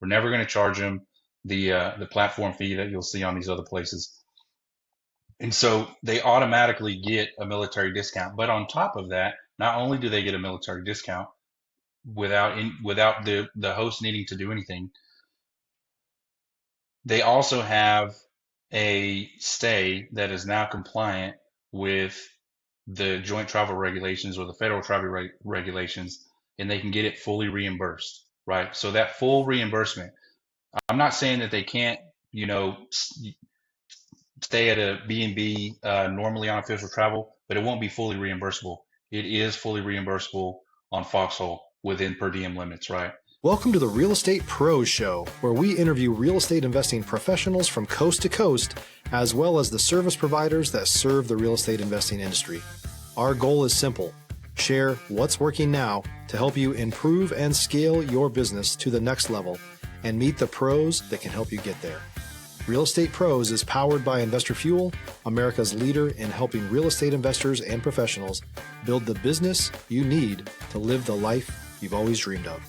We're never going to charge them the platform fee that you'll see on these other places. And so they automatically get a military discount. But on top of that, not only do they get a military discount without the host needing to do anything, they also have a stay that is now compliant with the joint travel regulations or the federal travel regulations, and they can get it fully reimbursed, right? So that full reimbursement, I'm not saying that they can't, you know, stay at a B&B normally on official travel, but it won't be fully reimbursable. It is fully reimbursable on Foxhole within per diem limits, right? Welcome to the Real Estate Pros Show, where we interview real estate investing professionals from coast to coast, as well as the service providers that serve the real estate investing industry. Our goal is simple: share what's working now to help you improve and scale your business to the next level and meet the pros that can help you get there. Real Estate Pros is powered by Investor Fuel, America's leader in helping real estate investors and professionals build the business you need to live the life you've always dreamed of.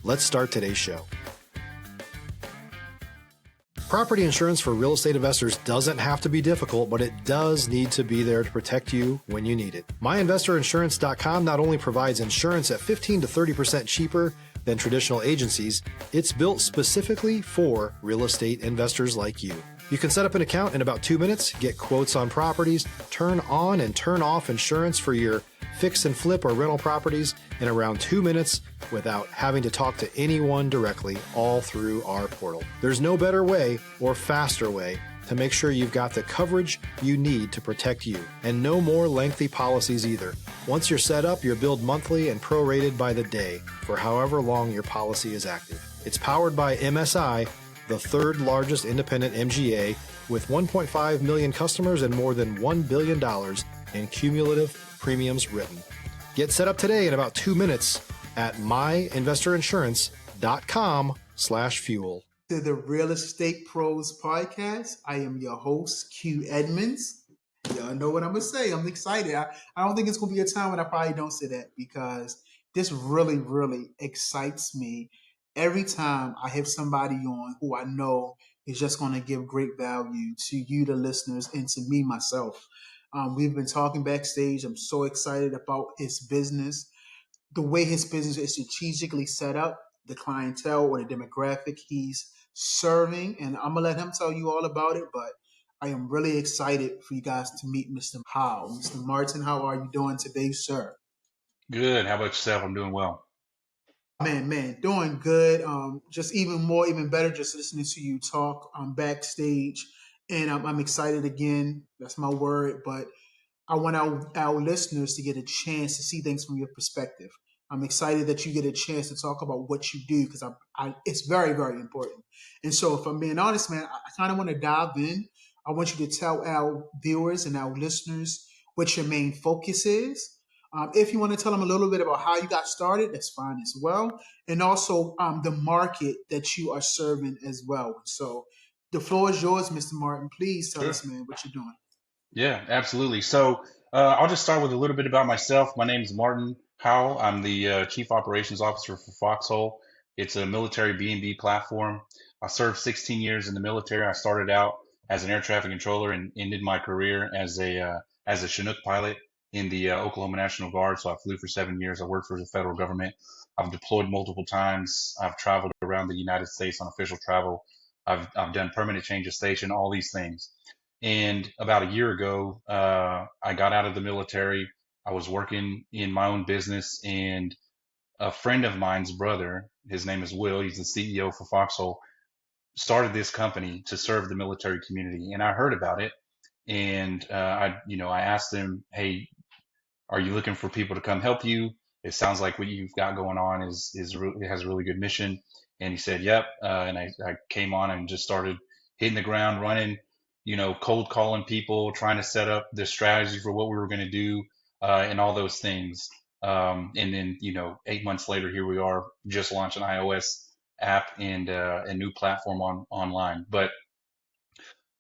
Let's start today's show. Property insurance for real estate investors doesn't have to be difficult, but it does need to be there to protect you when you need it. MyInvestorInsurance.com not only provides insurance at 15 to 30% cheaper than traditional agencies, it's built specifically for real estate investors like you. You can set up an account in about 2 minutes, get quotes on properties, turn on and turn off insurance for your fix and flip or rental properties in around 2 minutes without having to talk to anyone directly, all through our portal. There's no better way or faster way to make sure you've got the coverage you need to protect you, and no more lengthy policies either. Once you're set up, you're billed monthly and prorated by the day for however long your policy is active. It's powered by MSI, the third largest independent MGA, with 1.5 million customers and more than $1 billion in cumulative premiums written. Get set up today in about 2 minutes at myinvestorinsurance.com/fuel. To the Real Estate Pros Podcast. I am your host, Q Edmonds. Y'all know what I'm going to say. I'm excited. I don't think it's going to be a time when I probably don't say that, because this really, really excites me every time I have somebody on who I know is just going to give great value to you, the listeners, and to me, myself. We've been talking backstage. I'm so excited about his business, the way his business is strategically set up, the clientele or the demographic he's serving. And I'm going to let him tell you all about it, but I am really excited for you guys to meet Mr. Howell. Mr. Martin, how are you doing today, sir? Good. How about yourself? I'm doing well. Man, doing good. Just even better, just listening to you talk backstage. And I'm excited again. That's my word. But I want our listeners to get a chance to see things from your perspective. I'm excited that you get a chance to talk about what you do, because it's very, very important. And so if I'm being honest, man, I kind of want to dive in. I want you to tell our viewers and our listeners what your main focus is. If you want to tell them a little bit about how you got started, that's fine as well. And also the market that you are serving as well. So the floor is yours, Mr. Martin. Please tell Sure. us, man, what you're doing. Yeah, absolutely. So I'll just start with a little bit about myself. My name is Martin Howell. I'm the Chief Operations Officer for Foxhole. It's a military B&B platform. I served 16 years in the military. I started out as an air traffic controller and ended my career as a Chinook pilot in the Oklahoma National Guard. So I flew for 7 years. I worked for the federal government. I've deployed multiple times. I've traveled around the United States on official travel. I've done permanent change of station, all these things. And about a year ago, I got out of the military. I was working in my own business, and a friend of mine's brother, his name is Will, he's the CEO for Foxhole, started this company to serve the military community. And I heard about it, and I asked him, "Hey, are you looking for people to come help you? It sounds like what you've got going on it has a really good mission." And he said, "Yep." And I came on and just started hitting the ground running, cold calling people, trying to set up the strategy for what we were going to do, and all those things. And then, 8 months later, here we are, just launched an iOS app and a new platform online. But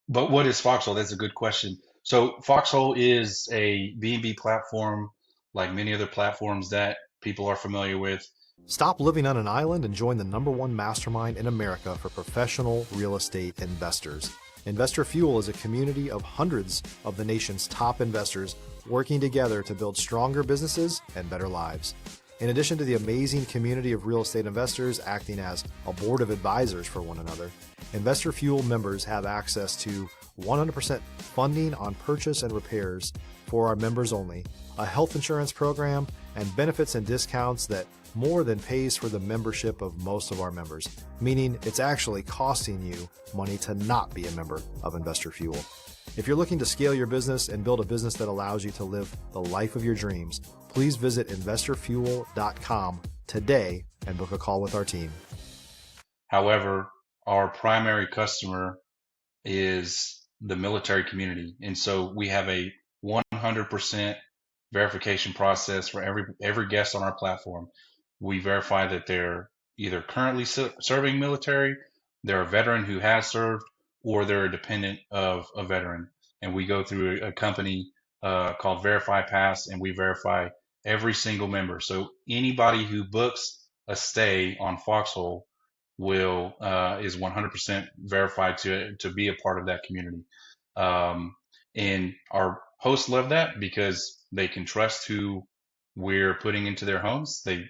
what is Foxhole? That's a good question. So Foxhole is a B&B platform, like many other platforms that people are familiar with. Stop living on an island and join the #1 mastermind in America for professional real estate investors. Investor Fuel is a community of hundreds of the nation's top investors working together to build stronger businesses and better lives. In addition to the amazing community of real estate investors acting as a board of advisors for one another, Investor Fuel members have access to 100% funding on purchase and repairs for our members only, a health insurance program, and benefits and discounts that more than pays for the membership of most of our members, meaning it's actually costing you money to not be a member of Investor Fuel. If you're looking to scale your business and build a business that allows you to live the life of your dreams, please visit investorfuel.com today and book a call with our team. However, our primary customer is the military community. And so we have a 100% verification process for every guest on our platform. We verify that they're either currently serving military, they're a veteran who has served, or they're a dependent of a veteran. And we go through a company called Verify Pass, and we verify every single member. So anybody who books a stay on Foxhole will is 100% verified to be a part of that community. And our hosts love that because they can trust who we're putting into their homes. They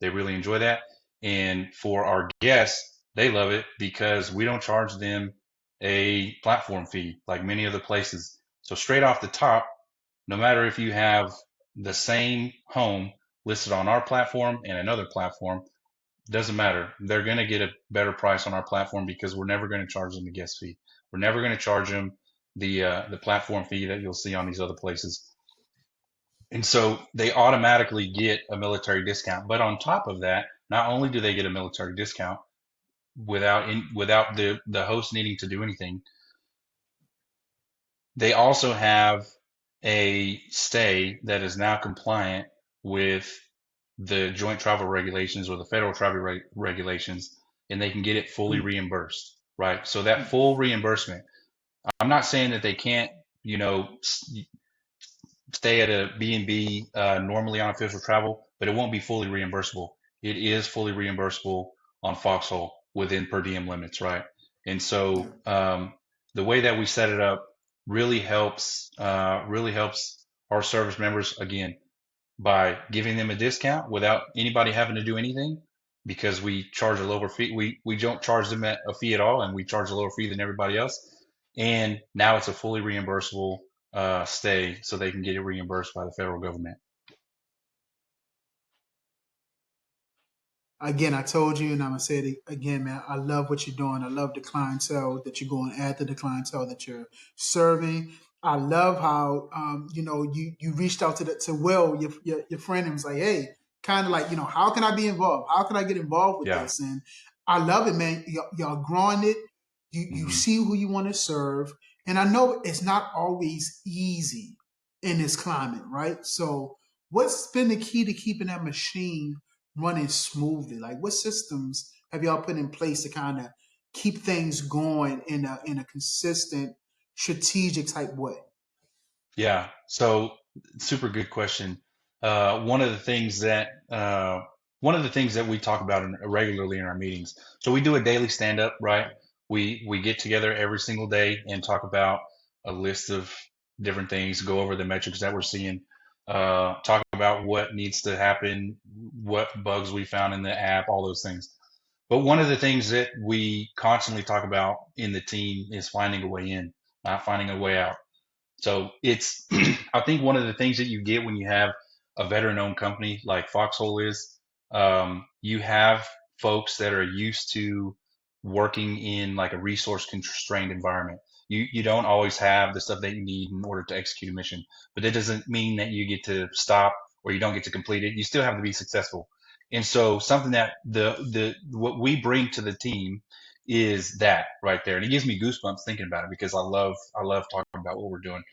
really enjoy that. And for our guests, they love it because we don't charge them a platform fee like many other places. So straight off the top, no matter if you have the same home listed on our platform and another platform, doesn't matter. They're going to get a better price on our platform because we're never going to charge them a guest fee. We're never going to charge them the platform fee that you'll see on these other places. And so they automatically get a military discount. But on top of that, not only do they get a military discount without the host needing to do anything, they also have a stay that is now compliant with the joint travel regulations or the federal travel regulations, and they can get it fully reimbursed, right? So that full reimbursement, I'm not saying that they can't, stay at a BnB normally on official travel, but it won't be fully reimbursable. It is fully reimbursable on Foxhole within per diem limits, right? And so the way that we set it up really helps our service members, again, by giving them a discount without anybody having to do anything, because we charge a lower fee. We don't charge them a fee at all, and we charge a lower fee than everybody else. And now it's a fully reimbursable stay, so they can get it reimbursed by the federal government. Again, I told you, and I'm gonna say it again, man. I love what you're doing. I love the clientele that you're going after, the clientele that you're serving. I love how you reached out to Will, your friend, and was like, hey, kind of like, how can I be involved? How can I get involved with Yeah. this? And I love it, man. Y'all growing it. You see who you want to serve, and I know it's not always easy in this climate, right? So, what's been the key to keeping that machine running smoothly? Like, what systems have y'all put in place to kind of keep things going in a consistent, strategic type way? Yeah. So super good question. One of the things that we talk about regularly in our meetings. So we do a daily stand up, right? We get together every single day and talk about a list of different things, go over the metrics that we're seeing, talk about what needs to happen, what bugs we found in the app, all those things. But one of the things that we constantly talk about in the team is finding a way in, not finding a way out. So it's, I think one of the things that you get when you have a veteran-owned company like Foxhole is, you have folks that are used to working in like a resource-constrained environment. You don't always have the stuff that you need in order to execute a mission, but that doesn't mean that you get to stop or you don't get to complete it. You still have to be successful. And so something that what we bring to the team is that right there. And it gives me goosebumps thinking about it because I love talking about what we're doing.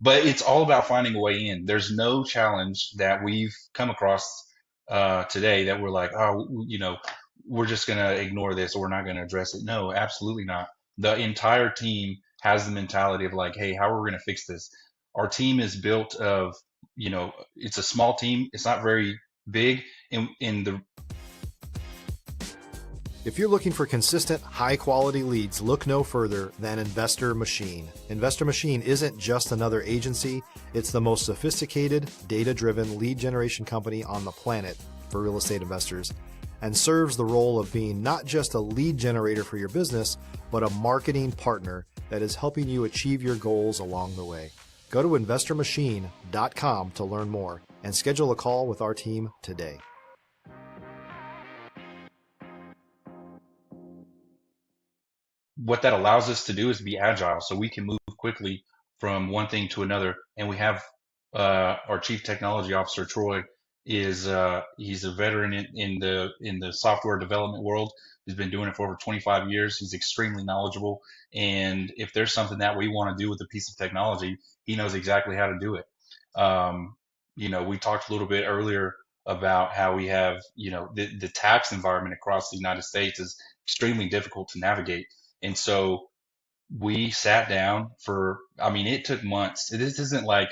But it's all about finding a way in. There's no challenge that we've come across today that we're like, oh, we're just going to ignore this or we're not going to address it. No, absolutely not. The entire team has the mentality of like, hey, how are we going to fix this? Our team is built of, it's a small team. It's not very big. And If you're looking for consistent, high-quality leads, look no further than Investor Machine. Investor Machine isn't just another agency, it's the most sophisticated, data-driven lead generation company on the planet for real estate investors, and serves the role of being not just a lead generator for your business, but a marketing partner that is helping you achieve your goals along the way. Go to investormachine.com to learn more and schedule a call with our team today. What that allows us to do is be agile, so we can move quickly from one thing to another. And we have our chief technology officer, Troy, is he's a veteran in the software development world. He's been doing it for over 25 years. He's extremely knowledgeable, and if there's something that we want to do with a piece of technology, he knows exactly how to do it. We talked a little bit earlier about how we have, the tax environment across the United States is extremely difficult to navigate. And so we sat down it took months. This isn't like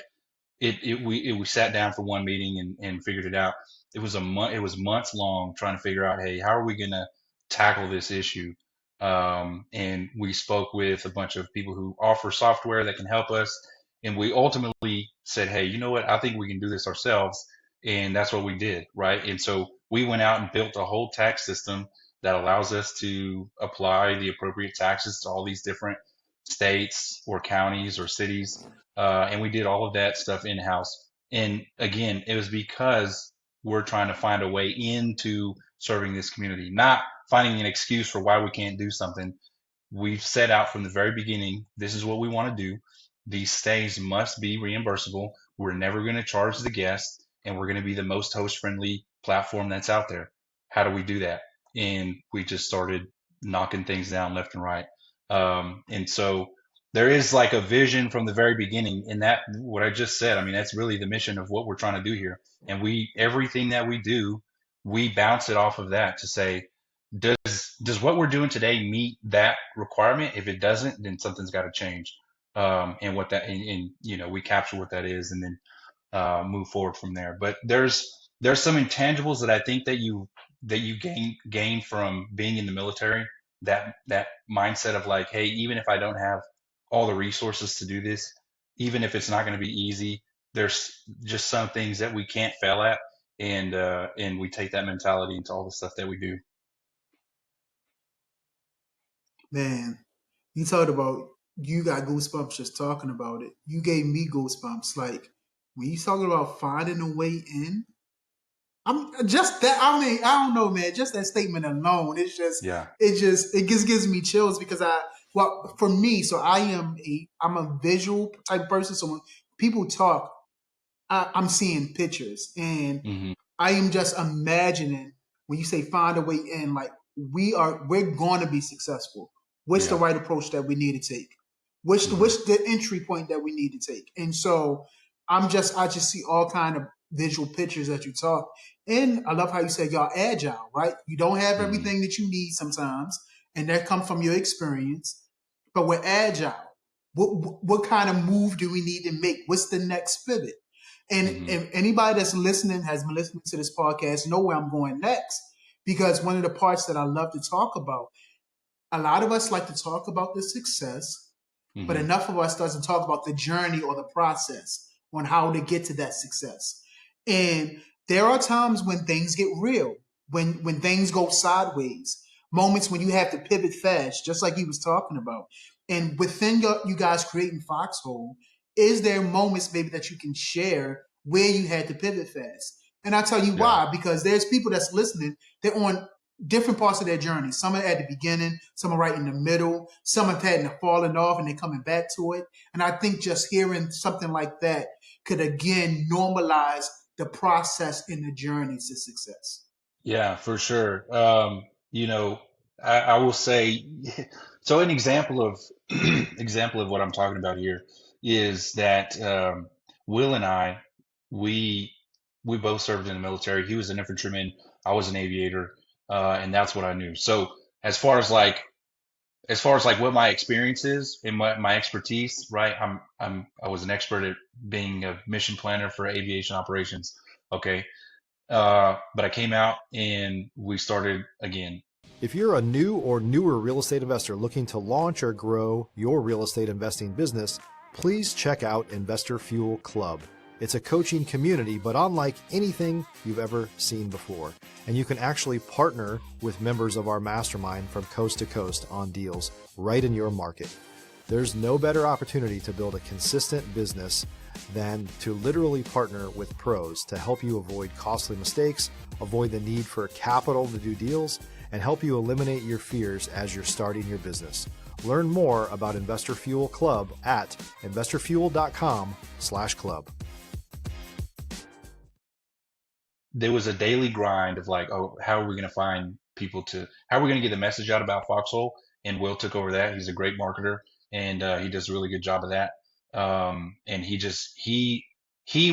we sat down for one meeting and figured it out. It was months long trying to figure out, hey, how are we going to tackle this issue? And we spoke with a bunch of people who offer software that can help us. And we ultimately said, hey, you know what? I think we can do this ourselves. And that's what we did, right? And so we went out and built a whole tax system that allows us to apply the appropriate taxes to all these different states or counties or cities. And we did all of that stuff in-house. And again, it was because we're trying to find a way into serving this community, not finding an excuse for why we can't do something. We've set out from the very beginning, this is what we want to do. These stays must be reimbursable. We're never going to charge the guests, and we're going to be the most host-friendly platform that's out there. How do we do that? And we just started knocking things down left and right. And so there is like a vision from the very beginning, and that what I just said, that's really the mission of what we're trying to do here. And everything that we do, we bounce it off of that to say, does what we're doing today meet that requirement? If it doesn't, then something's got to change. And what that, and we capture what that is, and then move forward from there. But there's some intangibles that I think that you gain from being in the military. That mindset of like, hey, even if I don't have all the resources to do this, even if it's not going to be easy, there's just some things that we can't fail at, and we take that mentality into all the stuff that we do. Man, you talked about you got goosebumps just talking about it. You gave me goosebumps. Like when you talking about finding a way in, I'm just that. I don't know, man. Just that statement alone, it just gives me chills because for me, so I'm a visual type person. So when people talk, I'm seeing pictures, and Mm-hmm. I am just imagining when you say find a way in, like we're going to be successful. What's the right approach that we need to take? What's the entry point that we need to take? And so I just see all kind of visual pictures that you talk. And I love how you said y'all agile, right? You don't have everything that you need sometimes, and that comes from your experience. But we're agile. What kind of move do we need to make? What's the next pivot? And if anybody that's listening has been listening to this podcast, know where I'm going next. Because one of the parts that I love to talk about, a lot of us like to talk about the success, but enough of us doesn't talk about the journey or the process on how to get to that success. And there are times when things get real, when things go sideways, moments when you have to pivot fast, just like he was talking about. And within you guys creating Foxhole, is there moments maybe that you can share where you had to pivot fast? And I'll tell you why, because there's people that's listening, they're on different parts of their journey. Some are at the beginning, some are right in the middle, some have had fallen off and they're coming back to it. And I think just hearing something like that could again normalize the process in the journey to success. Yeah, for sure. I will say, so an example of example of what I'm talking about here is that Will and I, we both served in the military. He was an infantryman, I was an aviator, and that's what I knew. So as far as what my experience is and my expertise, right? I was an expert at being a mission planner for aviation operations. Okay. But I came out and we started again. If you're a new or newer real estate investor looking to launch or grow your real estate investing business, please check out Investor Fuel Club. It's a coaching community, but unlike anything you've ever seen before. And you can actually partner with members of our mastermind from coast to coast on deals right in your market. There's no better opportunity to build a consistent business than to literally partner with pros to help you avoid costly mistakes, avoid the need for capital to do deals, and help you eliminate your fears as you're starting your business. Learn more about Investor Fuel Club at investorfuel.com/club. There was a daily grind of like, oh, how are we going to find people how are we going to get the message out about Foxhole? And Will took over that. He's a great marketer, and he does a really good job of that. And he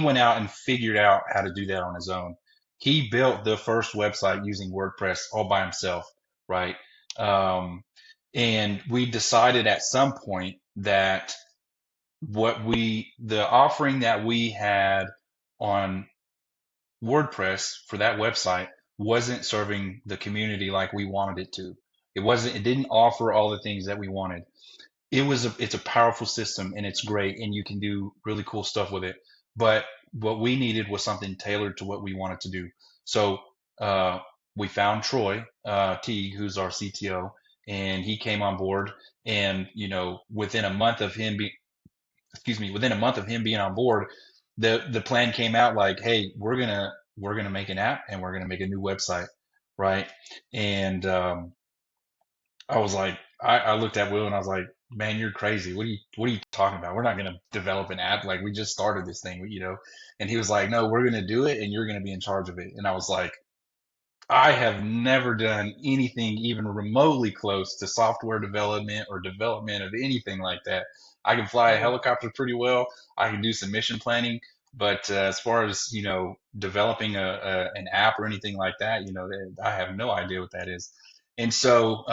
went out and figured out how to do that on his own. He built the first website using WordPress all by himself, right? And we decided at some point that the offering that we had on WordPress for that website wasn't serving the community like we wanted it to. It didn't offer all the things that we wanted. It's a powerful system and it's great and you can do really cool stuff with it. But what we needed was something tailored to what we wanted to do. So we found Troy Teague, who's our CTO, and he came on board. And within a month of him being on board, the plan came out like, hey, we're gonna make an app and we're gonna make a new website, right? And I was like, I looked at Will and I was like, man, you're crazy. What are you talking about? We're not going to develop an app. Like we just started this thing, And he was like, no, we're going to do it and you're going to be in charge of it. And I was like, I have never done anything even remotely close to software development or development of anything like that. I can fly a helicopter pretty well. I can do some mission planning, but as far as, developing an app or anything like that, I have no idea what that is. And so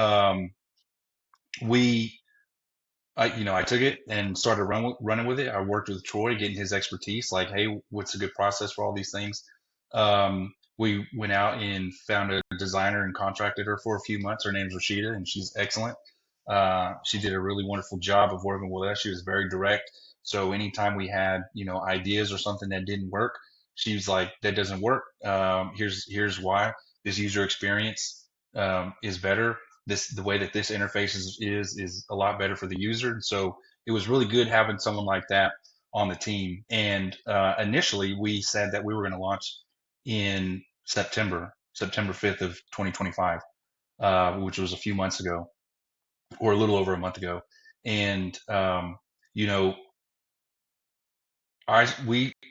I took it and started running with it. I worked with Troy, getting his expertise, like, hey, what's a good process for all these things? We went out and found a designer and contracted her for a few months. Her name's Rashida, and she's excellent. She did a really wonderful job of working with us. She was very direct. So anytime we had, ideas or something that didn't work, she was like, that doesn't work. Here's why. This user experience is better. The way that this interface is a lot better for the user. And so it was really good having someone like that on the team. And initially we said that we were going to launch in September 5th of 2025, which was a few months ago or a little over a month ago. And, it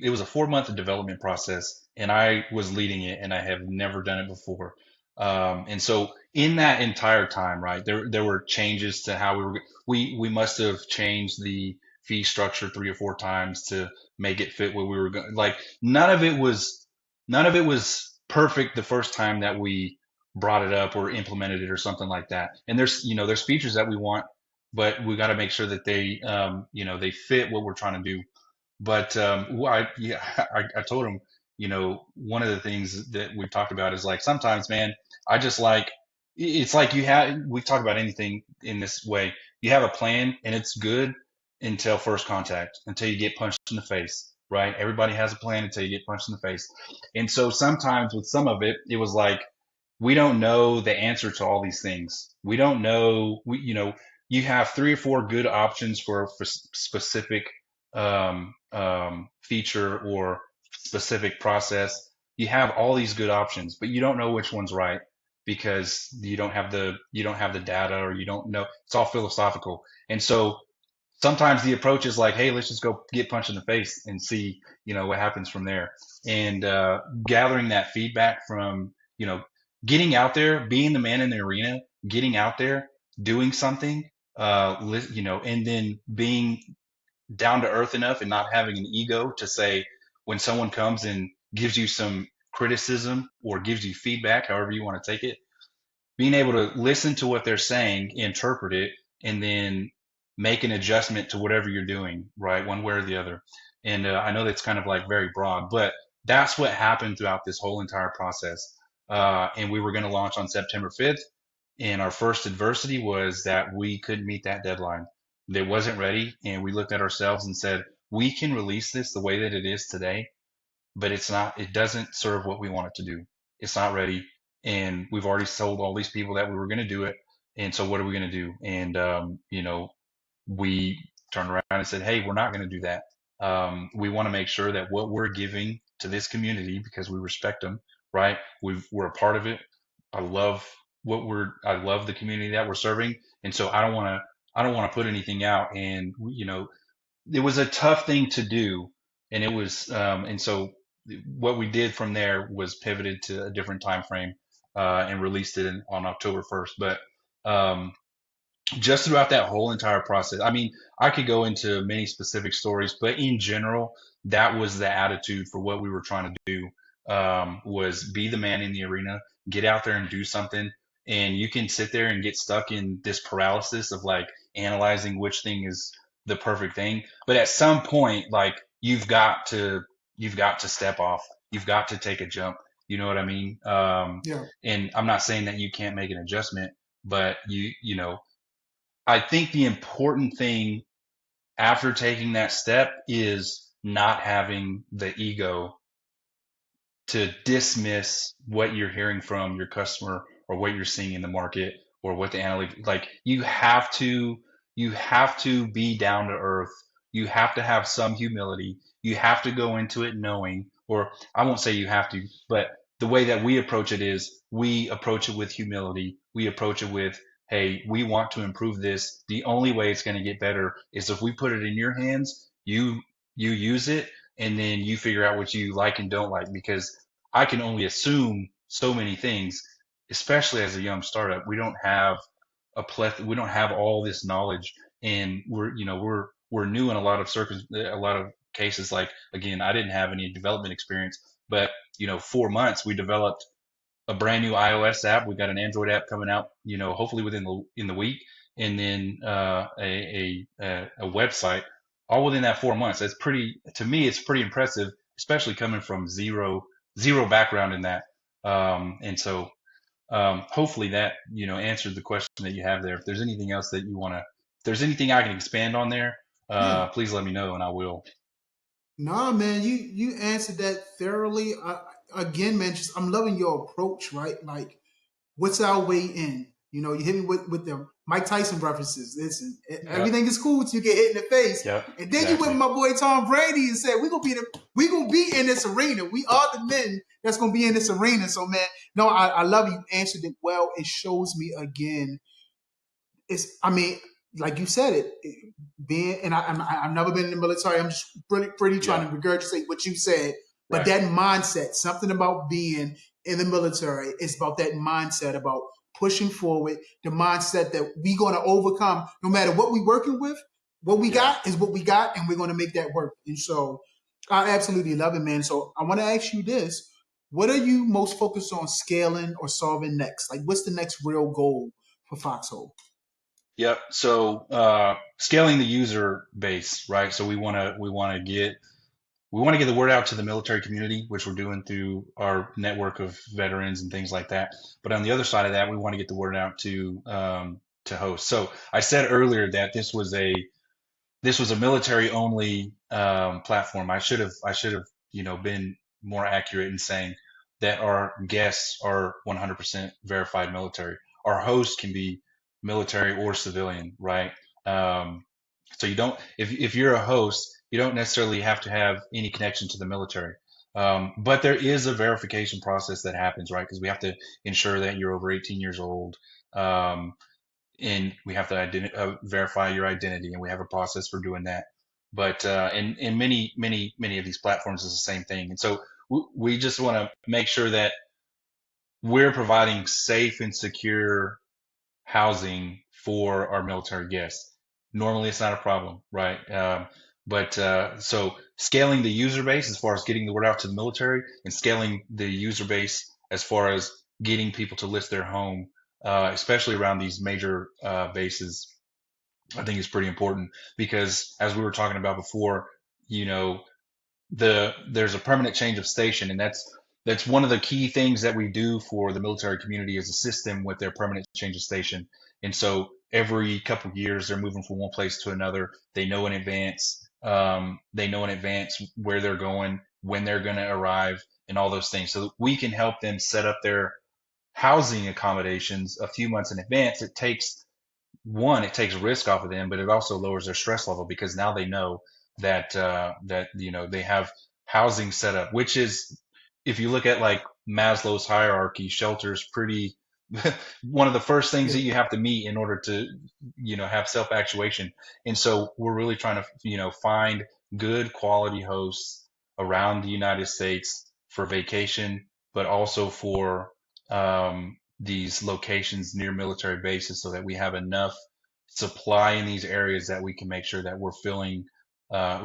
was a 4-month development process and I was leading it and I have never done it before. And so in that entire time, right, there were changes to how we must have changed the fee structure 3 or 4 times to make it fit what we were going. Like none of it was perfect the first time that we brought it up or implemented it or something like that. And there's features that we want, but we got to make sure that they fit what we're trying to do. But I told him, one of the things that we've talked about is like sometimes, man, I just like it's like we talk about anything in this way. You have a plan and it's good until first contact, until you get punched in the face, right? Everybody has a plan until you get punched in the face. And so sometimes with some of it, it was like we don't know the answer to all these things. We don't know. You have 3 or 4 good options for specific feature or specific process. You have all these good options, but you don't know which one's right because you don't have the data or you don't know. It's all philosophical. And so sometimes the approach is like, hey, let's just go get punched in the face and see, what happens from there. And gathering that feedback from, getting out there, being the man in the arena, getting out there, doing something, and then being down to earth enough and not having an ego to say when someone comes and gives you some criticism or gives you feedback, however you want to take it, being able to listen to what they're saying, interpret it, and then make an adjustment to whatever you're doing, right? One way or the other. And I know that's kind of like very broad, but that's what happened throughout this whole entire process. And we were going to launch on September 5th. And our first adversity was that we couldn't meet that deadline. It wasn't ready. And we looked at ourselves and said, we can release this the way that it is today, but it doesn't serve what we want it to do. It's not ready. And we've already told all these people that we were going to do it. And so what are we going to do? And, we turned around and said, hey, we're not going to do that. We want to make sure that what we're giving to this community, because we respect them, right? We're a part of it. I love I love the community that we're serving. And so I don't want to put anything out. And, it was a tough thing to do. And and so what we did from there was pivoted to a different time frame, and released it on October 1st. But, just throughout that whole entire process. I mean, I could go into many specific stories, but in general, that was the attitude for what we were trying to do. Was be the man in the arena, get out there and do something. And you can sit there and get stuck in this paralysis of like analyzing which thing is the perfect thing. But at some point, like you've got to step off. You've got to take a jump. You know what I mean? Yeah. And I'm not saying that you can't make an adjustment, but I think the important thing after taking that step is not having the ego to dismiss what you're hearing from your customer or what you're seeing in the market or what the analytics like you have to be down to earth. You have to have some humility. You have to go into it knowing, or I won't say you have to, but the way that we approach it is we approach it with humility. We approach it with, hey, we want to improve this. The only way it's going to get better is if we put it in your hands, you use it, and then you figure out what you like and don't like, because I can only assume so many things, especially as a young startup. We don't have all this knowledge, and we're new in a lot of a lot of cases. Like, again, I didn't have any development experience, but 4 months we developed a brand new iOS app. We got an Android app coming out, hopefully within the week, and then a website, all within that 4 months. That's pretty to me. It's pretty impressive, especially coming from zero background in that. And so hopefully that answered the question that you have there. If there's anything else that if there's anything I can expand on there, Yeah. please let me know and I will. Nah, man, you answered that thoroughly. Again, man, just I'm loving your approach, right? Like, what's our way in? You hit me with the Mike Tyson references. Listen, Yep. everything is cool until you get hit in the face, Yep. and then you went with Exactly. my boy Tom Brady and said we gonna be in this arena. We are the men that's gonna be in this arena. So, man, no, I love you. Answered it well. It shows me again. I mean, like you said being, and I've never been in the military. I'm just pretty trying Yep. to regurgitate what you said. But Right. that mindset, something about being in the military, is about that mindset about pushing forward, the mindset that we're going to overcome no matter what we're working with. What we Yeah. got is what we got, and we're going to make that work. And so I absolutely love it, man. So I want to ask you this. What are you most focused on scaling or solving next? Like, what's the next real goal for Foxhole? Yep. So scaling the user base, right? So we want to get the word out to the military community, which we're doing through our network of veterans and things like that. But on the other side of that, we want to get the word out to hosts. So I said earlier that this was a military only platform. I should have been more accurate in saying that our guests are 100% verified military. Our host can be military or civilian, right? Um, so you don't if you're a host, you don't necessarily have to have any connection to the military. But there is a verification process that happens, right? Because we have to ensure that you're over 18 years old. Um, and we have to verify your identity, and we have a process for doing that. But in many of these platforms is the same thing, and so we just want to make sure that we're providing safe and secure housing for our military guests. Normally, it's not a problem, right? But so scaling the user base as far as getting the word out to the military, and scaling the user base as far as getting people to list their home, especially around these major bases, I think is pretty important, because as we were talking about before, you know, there's a permanent change of station, and that's one of the key things that we do for the military community is assist them with their permanent change of station. And so every couple of years, they're moving from one place to another. They know in advance. They know in advance where they're going, when they're going to arrive, and all those things. So we can help them set up their housing accommodations a few months in advance. It takes risk off of them, but it also lowers their stress level because now they know that they have housing set up, which is, if you look at like Maslow's hierarchy, shelter's pretty one of the first things Yeah, that you have to meet in order to have self-actuation. And so we're really trying to find good quality hosts around the United States for vacation, but also for these locations near military bases so that we have enough supply in these areas that we can make sure that we're filling,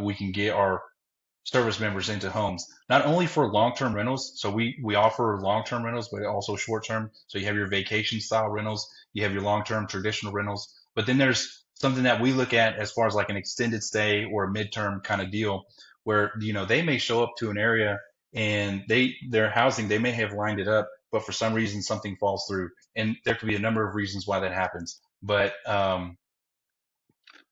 we can get our service members into homes, not only for long-term rentals. So we offer long-term rentals, but also short-term. So you have your vacation style rentals, you have your long-term traditional rentals, but then there's something that we look at as far as like an extended stay or a midterm kind of deal where, they may show up to an area and their housing, they may have lined it up, but for some reason something falls through. And there could be a number of reasons why that happens. But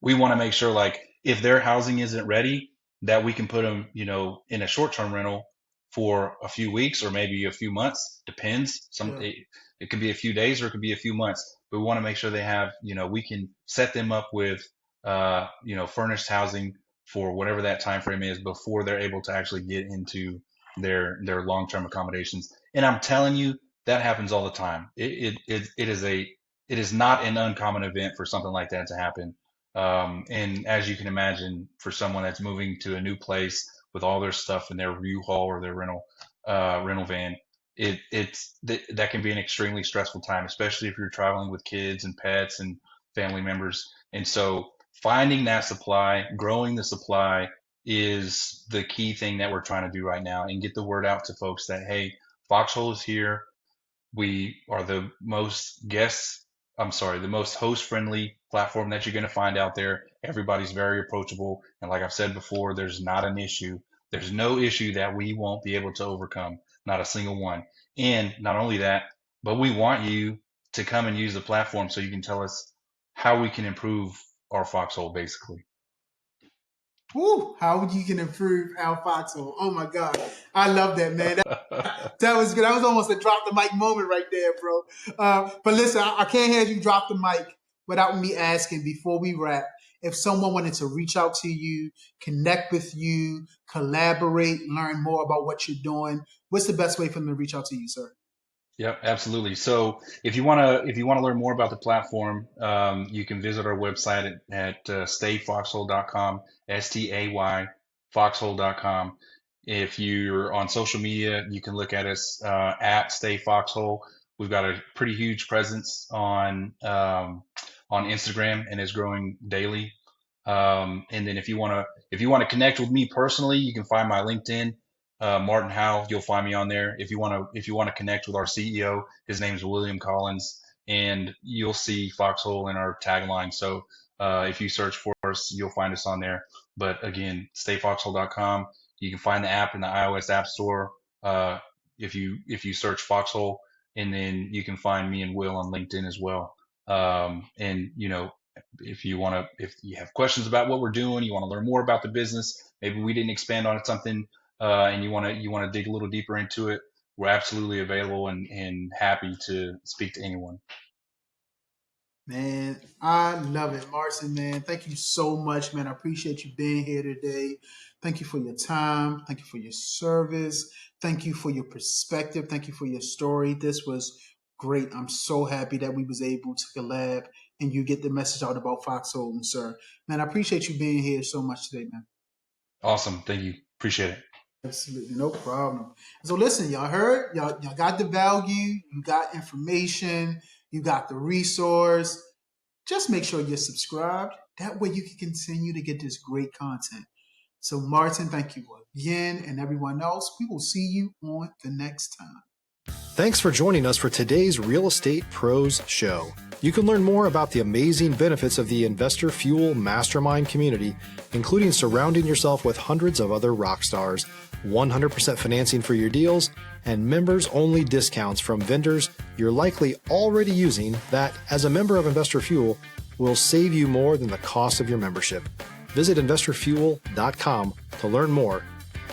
we want to make sure like if their housing isn't ready, that we can put them, in a short-term rental for a few weeks or maybe a few months, depends. yeah. It could be a few days or it could be a few months, but we want to make sure they have, we can set them up with furnished housing for whatever that time frame is before they're able to actually get into their long-term accommodations. And I'm telling you, that happens all the time. It is not an uncommon event for something like that to happen. And as you can imagine, for someone that's moving to a new place with all their stuff in their U-Haul or their rental van, that can be an extremely stressful time, especially if you're traveling with kids and pets and family members. And so finding that supply, growing the supply is the key thing that we're trying to do right now and get the word out to folks that, hey, Foxhole is here. We are the most host friendly platform that you're going to find out there. Everybody's very approachable. And like I've said before, there's not an issue. There's no issue that we won't be able to overcome, not a single one. And not only that, but we want you to come and use the platform so you can tell us how we can improve our foxhole, basically. Woo! How you can improve Al Foxhole. Oh my God. I love that, man. That was good. That was almost a drop the mic moment right there, bro. But listen, I can't have you drop the mic without me asking before we wrap. If someone wanted to reach out to you, connect with you, collaborate, learn more about what you're doing, what's the best way for them to reach out to you, sir? Yep, absolutely. So if you want to learn more about the platform, you can visit our website at stayfoxhole.com, STAY foxhole.com. If you're on social media, you can look at us at Stay Foxhole. We've got a pretty huge presence on Instagram and is growing daily. And then if you want to connect with me personally, you can find my LinkedIn, Martin Howell. You'll find me on there. If you want to connect with our CEO, his name is William Collins, and you'll see Foxhole in our tagline. So if you search for us, you'll find us on there. But again, stayfoxhole.com. You can find the app in the iOS App Store. If you search Foxhole, and then you can find me and Will on LinkedIn as well. And if you have questions about what we're doing, you want to learn more about the business, maybe we didn't expand on something, and you want to dig a little deeper into it, we're absolutely available and happy to speak to anyone. Man, I love it. Martin, man, thank you so much, man. I appreciate you being here today. Thank you for your time. Thank you for your service. Thank you for your perspective. Thank you for your story. This was great. I'm so happy that we was able to collab and you get the message out about Foxhole, sir. Man, I appreciate you being here so much today, man. Awesome. Thank you. Appreciate it. Absolutely, no problem. So listen, y'all heard, y'all got the value, you got information, you got the resource. Just make sure you're subscribed. That way you can continue to get this great content. So Martin, thank you again, and everyone else. We will see you on the next time. Thanks for joining us for today's Real Estate Pros Show. You can learn more about the amazing benefits of the Investor Fuel Mastermind community, including surrounding yourself with hundreds of other rock stars, 100% financing for your deals, and members-only discounts from vendors you're likely already using that, as a member of Investor Fuel, will save you more than the cost of your membership. Visit investorfuel.com to learn more.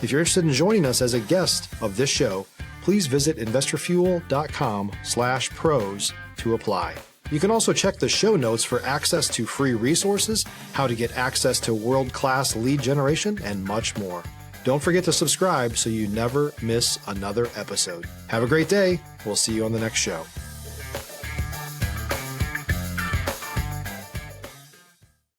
If you're interested in joining us as a guest of this show, please visit investorfuel.com/pros to apply. You can also check the show notes for access to free resources, how to get access to world-class lead generation, and much more. Don't forget to subscribe so you never miss another episode. Have a great day. We'll see you on the next show.